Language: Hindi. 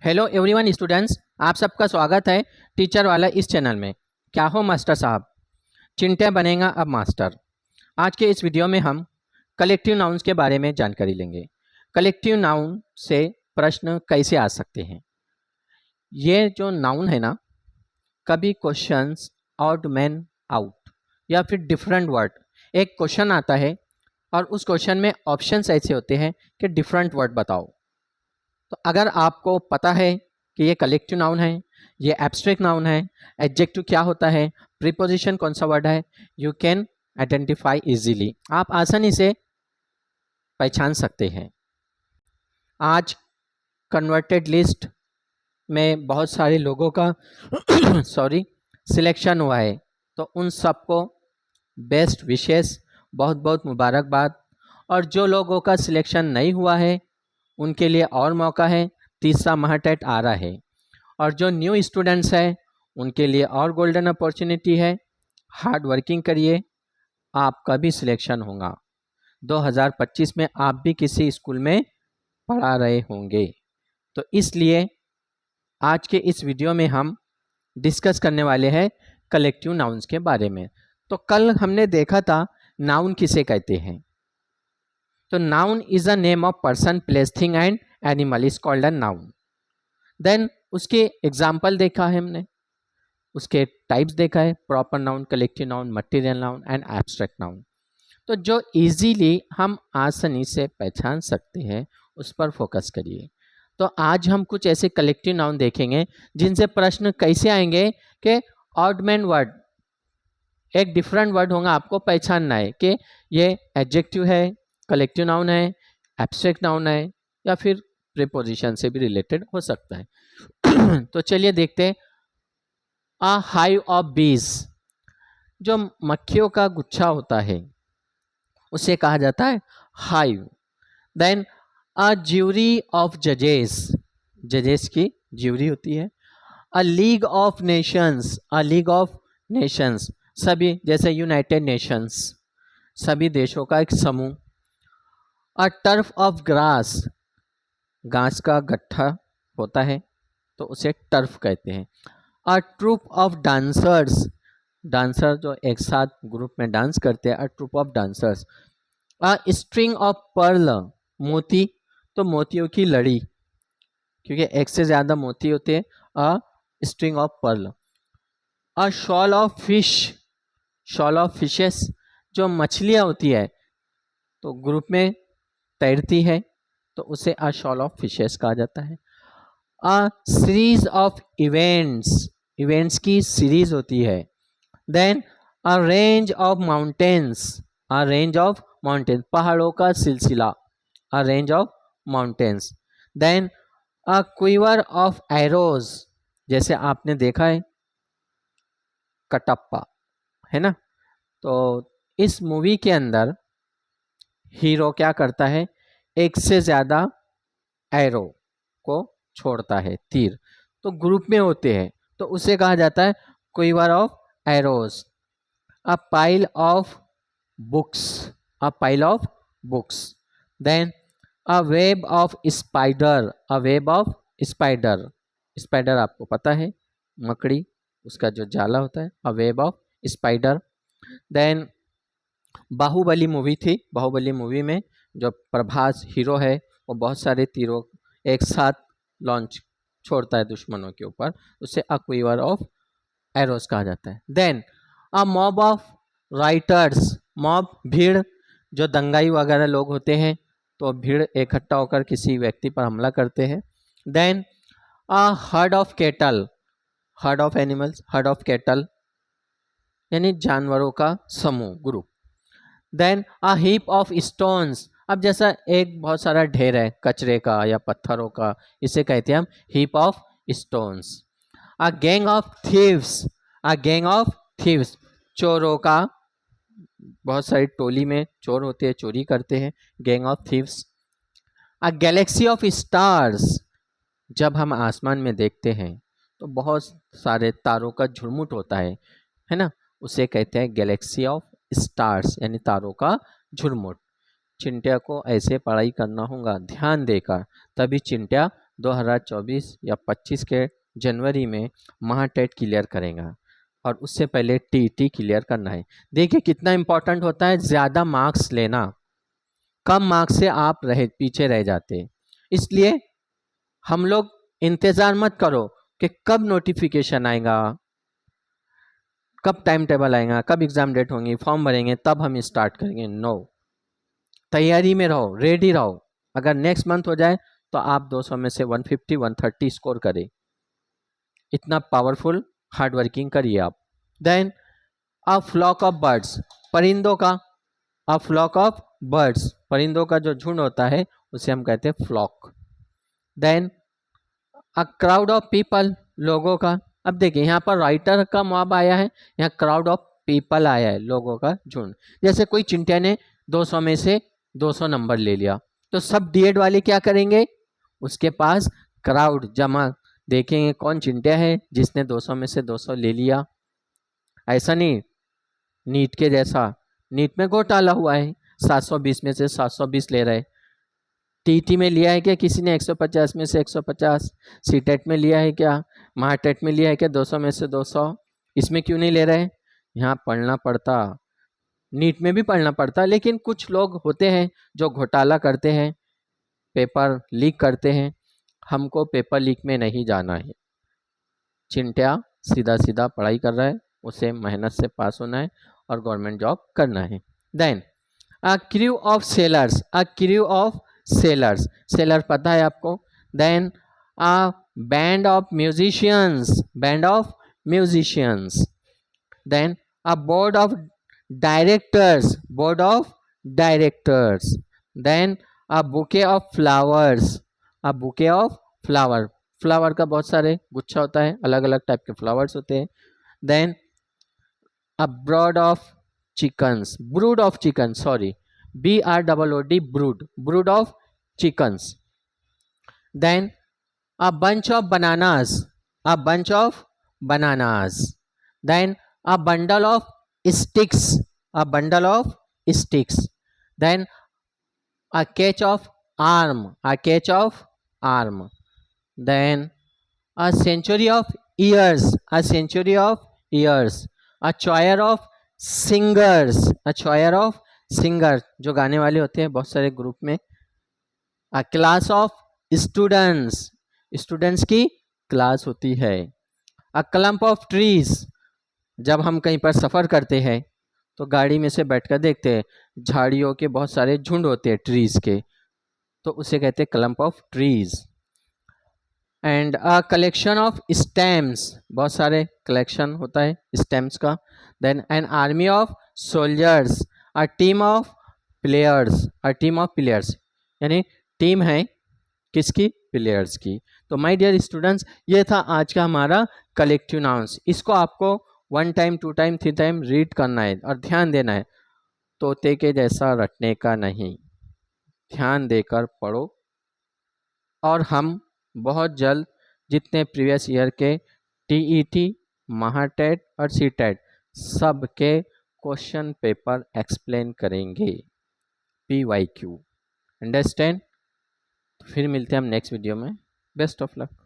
हेलो एवरीवन स्टूडेंट्स, आप सबका स्वागत है टीचर वाला इस चैनल में। क्या हो मास्टर साहब, चिंट्या बनेगा अब मास्टर। आज के इस वीडियो में हम कलेक्टिव नाउन्स के बारे में जानकारी लेंगे। कलेक्टिव नाउन से प्रश्न कैसे आ सकते हैं। ये जो नाउन है ना, कभी क्वेश्चंस ऑड मैन आउट या फिर डिफरेंट वर्ड, एक क्वेश्चन आता है और उस क्वेश्चन में ऑप्शंस ऐसे होते हैं कि डिफरेंट वर्ड बताओ। तो अगर आपको पता है कि ये कलेक्टिव नाउन है, ये एब्स्ट्रैक्ट नाउन है, एडजेक्टिव क्या होता है, प्रीपोजिशन कौन सा वर्ड है, यू कैन आइडेंटिफाई इजीली, आप आसानी से पहचान सकते हैं। आज कन्वर्टेड लिस्ट में बहुत सारे लोगों का सिलेक्शन हुआ है, तो उन सबको बेस्ट विशेष, बहुत बहुत मुबारकबाद। और जो लोगों का सिलेक्शन नहीं हुआ है उनके लिए और मौका है, तीसरा महाटेट आ रहा है। और जो न्यू स्टूडेंट्स हैं उनके लिए और गोल्डन अपॉर्चुनिटी है। हार्ड वर्किंग करिए, आपका भी सिलेक्शन होगा। 2025 में आप भी किसी स्कूल में पढ़ा रहे होंगे। तो इसलिए आज के इस वीडियो में हम डिस्कस करने वाले हैं कलेक्टिव नाउन्स के बारे में। तो कल हमने देखा था नाउन किसे कहते हैं। तो noun is a name of person, place, thing and animal is called a noun. Then उसके एग्जाम्पल देखा है हमने, उसके टाइप्स देखा है, proper noun, collective noun, material noun and abstract noun. तो जो इजीली हम आसानी से पहचान सकते हैं उस पर फोकस करिए। तो आज हम कुछ ऐसे कलेक्टिव नाउन देखेंगे जिनसे प्रश्न कैसे आएंगे कि ऑड मैन वर्ड, एक डिफरेंट वर्ड होगा, आपको पहचानना है कि ये एडजेक्टिव है, कलेक्टिव नाउन है, एब्स्ट्रैक्ट नाउन है या फिर प्रीपोजिशन से भी रिलेटेड हो सकता है। तो चलिए देखते हैं। अ हाइव ऑफ बीज, जो मक्खियों का गुच्छा होता है उसे कहा जाता है hive. Then a jury of जजेस, जजेस की ज्यूरी होती है। A league of Nations, a league of Nations, सभी, जैसे यूनाइटेड नेशंस, सभी देशों का एक समूह। अ टर्फ ऑफ ग्रास, घास का गट्ठा होता है तो उसे टर्फ कहते हैं। A troupe of dancers, dancer जो एक साथ ग्रुप में डांस करते हैं, a troupe of dancers. A string of pearl, मोती, तो मोतियों की लड़ी, क्योंकि एक से ज़्यादा मोती होते हैं। अ string of Perl. A shoal of fish, shoal of fishes, जो मछलियाँ होती है तो ग्रुप में तैरती है तो उसे अ शॉल ऑफ फिशेस कहा जाता है। A series of events, events की सीरीज होती है। Then a range of mountains, a range of mountains, पहाड़ों का सिलसिला, a range of mountains. Then a quiver of arrows, जैसे आपने देखा है कटप्पा, है ना। तो इस मूवी के अंदर हीरो क्या करता है, एक से ज़्यादा एरो को छोड़ता है, तीर, तो ग्रुप में होते हैं तो उसे कहा जाता है quiver of arrows. A pile of books, a pile of books. Then a web of spider, a web of spider, spider आपको पता है मकड़ी, उसका जो जाला होता है, a web of spider. Then Baahubali movie थी, बाहुबली मूवी में जो प्रभास हीरो है वो बहुत सारे तीरों एक साथ लॉन्च छोड़ता है दुश्मनों के ऊपर, उसे अ क्विवर ऑफ एरोस कहा जाता है। Then a mob of rioters, mob भीड़, जो दंगाई वगैरह लोग होते हैं तो भीड़ इकट्ठा होकर किसी व्यक्ति पर हमला करते हैं। Then a herd of cattle, herd of animals, herd of cattle यानी जानवरों का समूह, group. Then a heap of stones, अब जैसा एक बहुत सारा ढेर है कचरे का या पत्थरों का, इसे कहते हैं हम heap of stones. A gang of thieves, a gang of thieves, चोरों का, बहुत सारी टोली में चोर होते हैं, चोरी करते हैं, gang of thieves. A Galaxy of stars, जब हम आसमान में देखते हैं तो बहुत सारे तारों का झुरमुट होता है ना, उसे कहते हैं गैलेक्सी ऑफ स्टार्स यानी तारों का झुरमुट। चिंट्या को ऐसे पढ़ाई करना होगा ध्यान देकर, तभी चिंट्या 2024 या 25 के जनवरी में महाटेट क्लियर करेगा और उससे पहले टीईटी क्लियर करना है। देखिए कितना इम्पोर्टेंट होता है ज़्यादा मार्क्स लेना, कम मार्क्स से आप पीछे रह जाते। इसलिए हम लोग इंतज़ार मत करो कि कब नोटिफिकेशन आएगा, कब टाइम टेबल आएगा, कब एग्ज़ाम डेट होंगी, फॉर्म भरेंगे तब हम स्टार्ट करेंगे। नो, तैयारी में रहो, रेडी रहो। अगर नेक्स्ट मंथ हो जाए तो आप 200 में से 150 130 स्कोर करें। इतना पावरफुल हार्ड वर्किंग करिए आप। Then a flock of birds, परिंदों का, अ फ्लॉक ऑफ बर्ड्स, परिंदों का जो झुंड होता है उसे हम कहते हैं flock. Then a crowd of people, लोगों का। अब देखिए यहाँ पर राइटर का मॉब आया है, यहाँ क्राउड ऑफ पीपल आया है, लोगों का झुंड। जैसे कोई चिंटिया ने 200 में से 200 नंबर ले लिया तो सब डीएड वाले क्या करेंगे, उसके पास क्राउड जमा, देखेंगे कौन चिंटिया है जिसने 200 में से 200 ले लिया। ऐसा नहीं नीट के जैसा, नीट में घोटाला हुआ है, 720 में से 720 ले रहे। टीटी में लिया है क्या किसी ने 150 में से 150, सीटेट में लिया है क्या, महाटेट में लिया है क्या 200 में से 200, इसमें क्यों नहीं ले रहे? यहाँ पढ़ना पड़ता, नीट में भी पढ़ना पड़ता, लेकिन कुछ लोग होते हैं जो घोटाला करते हैं, पेपर लीक करते हैं। हमको पेपर लीक में नहीं जाना है। चिंटिया सीधा सीधा पढ़ाई कर रहा है, उसे मेहनत से पास होना है और गवर्नमेंट जॉब करना है। Then a crew of sailors, a crew of sailors, sailor पता है आपको। Then a band of musicians, band of musicians. Then a board of directors, board of directors. Then a bouquet of flowers, a bouquet of flower, flower का बहुत सारे गुच्छा होता है, अलग अलग टाइप के फ्लावर्स होते हैं। Then a broad of chickens, brood of chicken, sorry, BROOD, brood, brood of chickens. Then a bunch of bananas, a bunch of bananas. Then a bundle of sticks, a bundle of sticks. Then a catch of arm, a catch of arm. Then a century of years, a century of years. A choir of singers, a choir of singers, जो गाने वाले होते हैं बहुत सारे ग्रुप में। a class of students, students की क्लास होती है। a clump of trees, जब हम कहीं पर सफ़र करते हैं तो गाड़ी में से बैठकर देखते हैं झाड़ियों के बहुत सारे झुंड होते हैं ट्रीज़ के, तो उसे कहते हैं clump of trees. And a collection of stems, बहुत सारे कलेक्शन होता है स्टेम्स का। Then an army of soldiers, a team of players, a team of players, यानी टीम है किसकी, प्लेयर्स की। तो माय डियर स्टूडेंट्स, ये था आज का हमारा कलेक्टिव नाउन्स। इसको आपको 1 टाइम 2 टाइम 3 टाइम रीड करना है और ध्यान देना है, तोते के जैसा रटने का नहीं, ध्यान देकर पढ़ो। और हम बहुत जल्द जितने प्रीवियस ईयर के टीईटी, महाटेट और सीटेट सब के क्वेश्चन पेपर एक्सप्लेन करेंगे, PYQ, अंडरस्टैंड। फिर मिलते हैं हम नेक्स्ट वीडियो में। Best of luck.